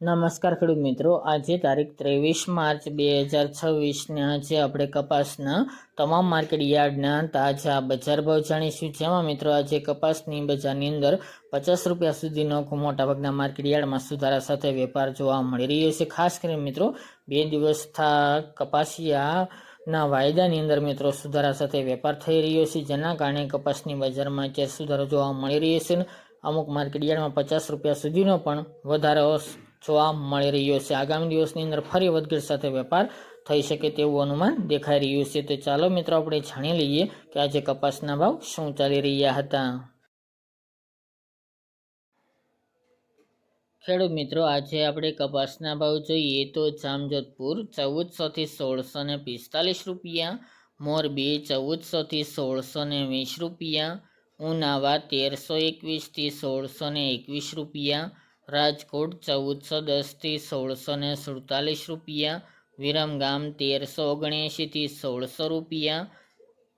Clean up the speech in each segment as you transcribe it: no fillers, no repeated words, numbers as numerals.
નમસ્કાર ખેડૂત મિત્રો, આજે તારીખ 23 માર્ચ 2026ને આજે આપણે કપાસના તમામ માર્કેટ યાર્ડના તાજા બજાર ભાવ જાણીશું। જેમાં મિત્રો આજે કપાસની બજારની અંદર 50 રૂપિયા સુધીનો મોટાભાગના માર્કેટ યાર્ડમાં સુધારા સાથે વેપાર જોવા મળી રહ્યો છે। ખાસ કરીને મિત્રો 2 દિવસથી કપાસિયાના વાયદાની અંદર મિત્રો સુધારા સાથે વેપાર થઈ રહ્યો છે, જેના કારણે કપાસની બજારમાં અત્યારે સુધારો જોવા મળી રહ્યો છે। અમુક માર્કેટ યાર્ડમાં 50 રૂપિયા સુધીનો પણ વધારો જોવા મળી રહ્યો છે। આગામી દિવસની અંદર ફરી વધઘટ સાથે વેપાર થઈ શકે તેવું અનુમાન દેખાઈ રહ્યું છે। તો ચાલો મિત્રો આપણે જાણી લઈએ કે આજે કપાસના ભાવ શું ચાલી રહ્યા હતા। ખેડૂત મિત્રો, આજે આપણે કપાસના ભાવ જોઈએ તો જામજોધપુર 1400 થી 1645 રૂપિયા, મોરબી 1400 થી 1620 રૂપિયા, ઉનાવા 1321 થી 1621 રૂપિયા, રાજકોટ 1410 થી 1647 રૂપિયા, વિરમગામ 1379 થી 1600 રૂપિયા,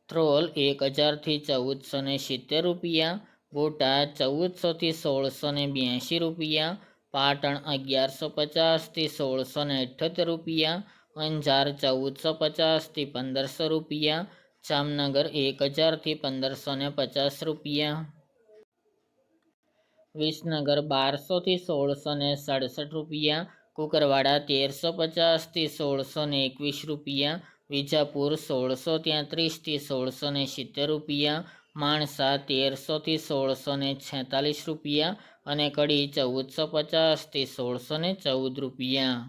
થ્રોલ 1000 થી 1470 રૂપિયા, બોટાદ 1400 થી 1682 રૂપિયા, પાટણ 1150 થી 1678 રૂપિયા, અંજાર 1450 થી 1500 રૂપિયા, જામનગર 1000 થી 1550 રૂપિયા, વિસનગર 1200 થી 1667 રૂપિયા, કુકરવાડા 1350 થી 1621 રૂપિયા, વિજાપુર 1633 થી 1670 રૂપિયા, માણસા 1300 થી 1646 રૂપિયા અને કડી 1450 થી 1614 રૂપિયા।